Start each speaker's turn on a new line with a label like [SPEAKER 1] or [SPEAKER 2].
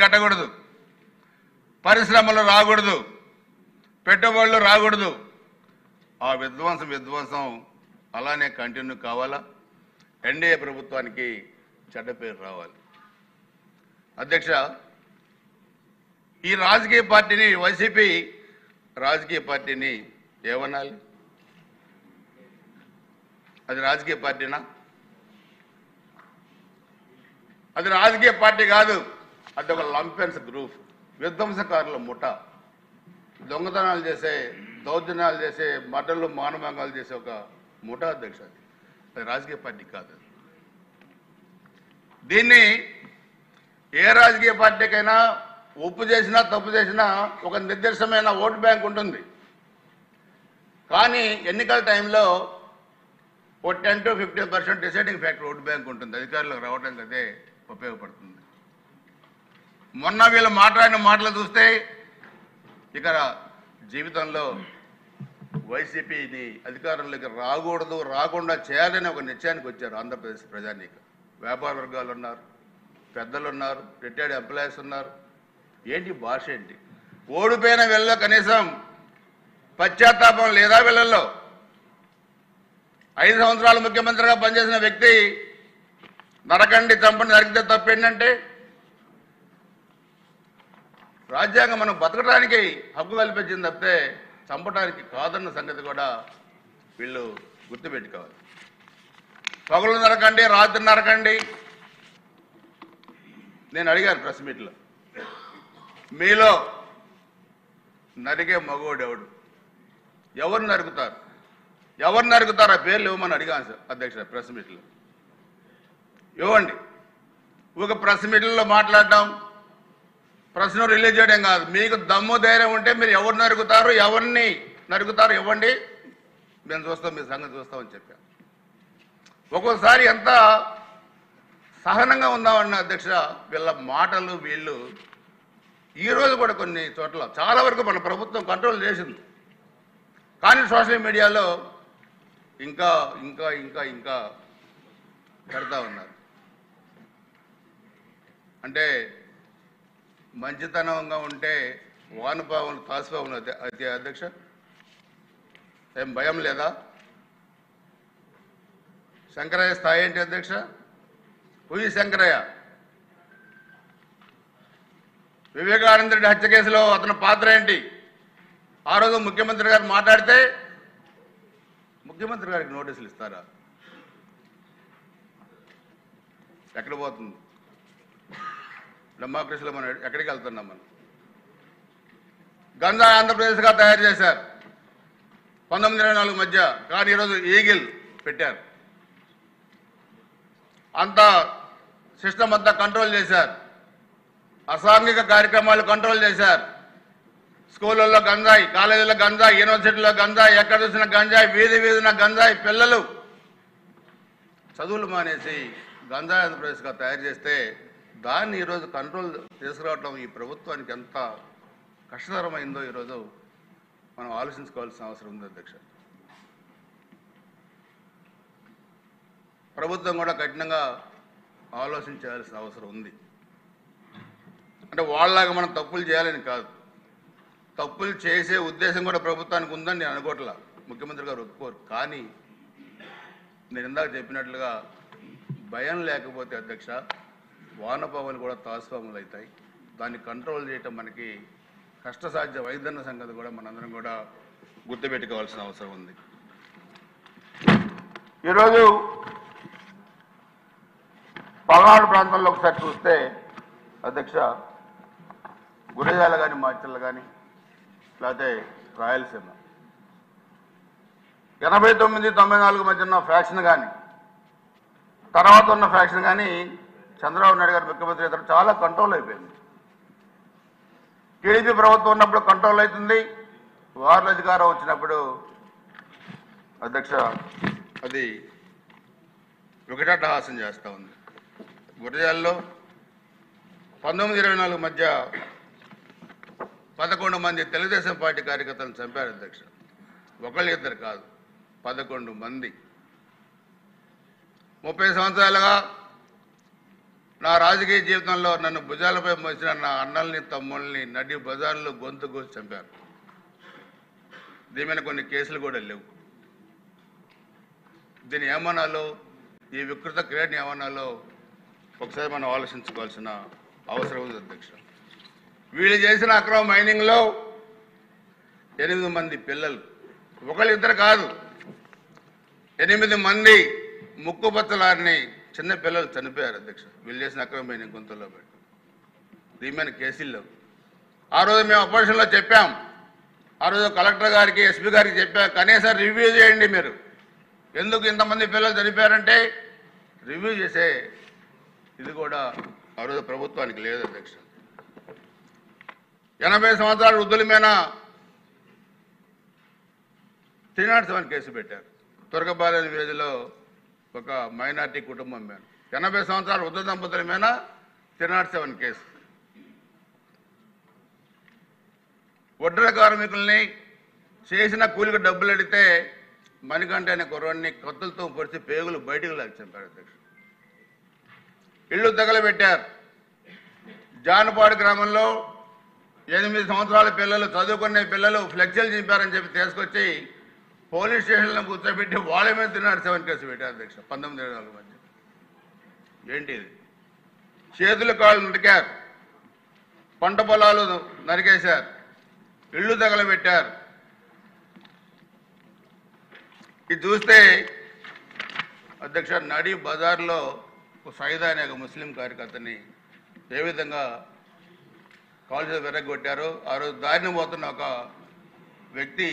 [SPEAKER 1] కట్టకూడదు, పరిశ్రమలు రాకూడదు, పెట్టుబడులు రాకూడదు. ఆ విధ్వంసం అలానే కంటిన్యూ కావాలా? ఎన్డీఏ ప్రభుత్వానికి చెడ్డ పేరు రావాలి. అధ్యక్ష, ఈ రాజకీయ పార్టీని, వైసీపీ రాజకీయ పార్టీని ఏమనాలి? అది రాజకీయ పార్టీనా? అది రాజకీయ పార్టీ కాదు. అది ఒక లంపెన్స్ గ్రూప్, విధ్వంసకారుల ముఠ, దొంగతనాలు చేసే, దౌర్జన్యాలు చేసే, మటలు మానభంగాలు చేసే ఒక ముఠ అధ్యక్ష. అది రాజకీయ పార్టీ కాదు. దీన్ని ఏ రాజకీయ పార్టీకైనా ఒప్పు చేసినా తప్పు చేసినా ఒక నిర్దిష్టమైన ఓటు బ్యాంక్ ఉంటుంది. కానీ ఎన్నికల టైంలో ఓ 10 to 15% deciding factor vote bank ఉంటుంది. అధికారులకు రావడానికి అదే ఉపయోగపడుతుంది. మొన్న వీళ్ళు మాట్లాడిన మాటలు చూస్తే ఇక జీవితంలో వైసీపీని అధికారంలోకి రాకూడదు, రాకుండా చేయాలని ఒక నిశ్చయానికి వచ్చారు ఆంధ్రప్రదేశ్ ప్రజానీక. వ్యాపార వర్గాలు ఉన్నారు, పెద్దలు ఉన్నారు, రిటైర్డ్ ఎంప్లాయీస్ ఉన్నారు. ఏంటి భాష ఏంటి? ఓడిపోయిన వీళ్ళలో కనీసం పశ్చాత్తాపం లేదా? వీళ్ళల్లో 5 సంవత్సరాలు ముఖ్యమంత్రిగా పనిచేసిన వ్యక్తి నరకండి, చంపండి, నరికితే తప్పేంటంటే? రాజ్యాంగం మనం బతకడానికి హక్కు కల్పించింది తప్పితే చంపడానికి కాదన్న సంగతి కూడా వీళ్ళు గుర్తుపెట్టుకోవాలి. పగలు నరకండి, రాత్రి నరకండి. నేను అడిగాను ప్రెస్ మీట్లో, మీలో నరికే మగోడు ఎవడు? ఎవరు నరుకుతారు? ఎవరు నరుకుతారు? ఆ పేర్లు ఇవ్వమని అడిగాను అధ్యక్ష ప్రెస్ మీట్లో. ఇవ్వండి. ఒక ప్రెస్ మీట్లో మాట్లాడడం, ప్రశ్న రిలీజ్ చేయడం కాదు. మీకు దమ్ము ధైర్యం ఉంటే మీరు ఎవరు నరుకుతారు, ఎవరిని నరుకుతారు ఇవ్వండి, మేము చూస్తాం, మీ సంగతి చూస్తామని చెప్పాను. ఒక్కోసారి ఎంత సహనంగా ఉందామన్న అధ్యక్ష వీళ్ళ మాటలు. వీళ్ళు ఈరోజు కూడా కొన్ని చోట్ల చాలా వరకు మన ప్రభుత్వం కంట్రోల్ చేసింది, కానీ సోషల్ మీడియాలో ఇంకా ఇంకా ఇంకా ఇంకా పెడతా ఉన్నారు. అంటే మంచితనంగా ఉంటే వానపావులు తాసిపావులు అయితే అధ్యక్ష ఏం భయం లేదా? శంకరయ్య స్థాయి ఏంటి అధ్యక్ష? పుయ్యి శంకరయ్య వివేకానంద రెడ్డి హత్య కేసులో అతని పాత్ర ఏంటి? ఆ రోజు ముఖ్యమంత్రి గారు మాట్లాడితే ముఖ్యమంత్రి గారికి నోటీసులు ఇస్తారా? ఎక్కడ పోతుంది డెమోక్రసీలో? మనం ఎక్కడికి వెళ్తున్నాం? మనం గంజా ఆంధ్రప్రదేశ్గా తయారు చేశారు 1924 మధ్య, కానీ ఈరోజు ఈగిల్ పెట్టారు. అంతా సిస్టమ్ అంతా కంట్రోల్ చేశారు. అసాంఘిక కార్యక్రమాలు కంట్రోల్ చేశారు. స్కూళ్ళల్లో గంజాయి, కాలేజీలో గంజాయి, యూనివర్సిటీలో గంజాయి, ఎక్కడ చూసిన గంజాయి, వీధి వీధిన గంజాయి. పిల్లలు చదువులు మానేసి గంజాయి ఆంధ్రప్రదేశ్గా తయారు చేస్తే దాన్ని ఈరోజు కంట్రోల్ తీసుకురావడం ఈ ప్రభుత్వానికి ఎంత కష్టతరమైందో ఈరోజు మనం ఆలోచించుకోవాల్సిన అవసరం ఉంది అధ్యక్ష. ప్రభుత్వం కూడా కఠినంగా ఆలోచించాల్సిన అవసరం ఉంది. అంటే వాళ్ళలాగా మనం తప్పులు చేయాలని కాదు, తప్పులు చేసే ఉద్దేశం కూడా ప్రభుత్వానికి ఉందని నేను అనుకోవట్లా. ముఖ్యమంత్రి గారు ఒప్పుకోరు. కానీ నేను ఇందాక చెప్పినట్లుగా భయం లేకపోతే అధ్యక్ష వానపాములు కూడా తాసుపాములు అవుతాయి. దాన్ని కంట్రోల్ చేయటం మనకి కష్టసాధ్యం వైద్యన్న సంగతి కూడా మనందరం కూడా గుర్తుపెట్టుకోవాల్సిన అవసరం ఉంది. ఈరోజు పల్నాడు ప్రాంతంలో ఒకసారి చూస్తే అధ్యక్ష గురిజాల కానీ, మాచర్ల కానీ, లేకపోతే రాయలసీమ 89-94 మధ్య ఉన్న ఫ్యాక్షన్ కానీ, తర్వాత ఉన్న ఫ్యాక్షన్ కానీ చంద్రబాబు నాయుడు గారు ముఖ్యమంత్రి అయితే చాలా కంట్రోల్ అయిపోయింది. టీడీపీ ప్రభుత్వం ఉన్నప్పుడు కంట్రోల్ అవుతుంది, వార్ల అధికారం వచ్చినప్పుడు అధ్యక్ష అది వికటాటహాసం చేస్తూ ఉంది. గురిజాల్లో 1924 మధ్య 11 మంది తెలుగుదేశం పార్టీ కార్యకర్తలను చంపారు అధ్యక్ష. ఒకళ్ళు ఇద్దరు కాదు, 11 మంది. 30 సంవత్సరాలుగా నా రాజకీయ జీవితంలో నన్ను భుజాలపై మోసిన నా అన్నల్ని తమ్ముళ్ళని నడి బజార్లో గొంతు కోసి చంపారు. దీని మీద కొన్ని కేసులు కూడా లేవు. దీన్ని ఏమనాలో, ఈ వికృత క్రియని ఏమనాలో ఒకసారి మనం ఆలోచించుకోవాల్సిన అవసరం ఉంది అధ్యక్ష. వీళ్ళు చేసిన అక్రమ మైనింగ్లో 8 మంది పిల్లలు, ఒకళ్ళిద్దరు కాదు, 8 మంది ముక్కుపచ్చలారిని చిన్న పిల్లలు చనిపోయారు అధ్యక్ష. వీళ్ళు చేసిన అక్రమ మైనింగ్ గుంతల్లో పెట్టి. దీని మీద కేసులు లేవు. ఆ రోజు మేము అపోజిషన్లో చెప్పాం, ఆ రోజు కలెక్టర్ గారికి, ఎస్పీ గారికి చెప్పాం, కనీసం రివ్యూ చేయండి మీరు, ఎందుకు ఇంతమంది పిల్లలు చనిపోయారంటే రివ్యూ చేసే ఇది కూడా ఆ రోజు ప్రభుత్వానికి లేదు అధ్యక్ష. 80 సంవత్సరాల వృద్ధుల మీద 307 కేసు పెట్టారు. తురకబాలేని విలేజ్లో ఒక మైనార్టీ కుటుంబం మీద 80 సంవత్సరాల వృద్ధ దంపతుల మీద 307 కేసు. ఒడ్ర కార్మికుల్ని చేసిన కూలికి డబ్బులు అడిగితే మణికంఠ అనే కుర్రాడిని కత్తులతో పొడిచి పేగులు బయటకు లాగి చంపారు అధ్యక్ష. ఇళ్ళు తగలబెట్టారు. జానపాడు గ్రామంలో 8 సంవత్సరాల పిల్లలు, చదువుకునే పిల్లలు ఫ్లెక్సీలు చింపారని చెప్పి తీసుకొచ్చి పోలీస్ స్టేషన్లో కూర్చోబెట్టి వాళ్ళ మీద 307 కేసు పెట్టారు అధ్యక్ష. 19 మధ్య ఏంటి ఇది? చేతులు కాళ్ళు నరికారు, పంట పొలాలు నరికేశారు, ఇళ్ళు తగలబెట్టారు. ఇది చూస్తే అధ్యక్ష, నడి బజార్లో సైదా అనే ఒక ముస్లిం కార్యకర్తని ఏ విధంగా కాల్చి విరగొట్టారో, ఆ రోజు దారిని పోతున్న ఒక వ్యక్తి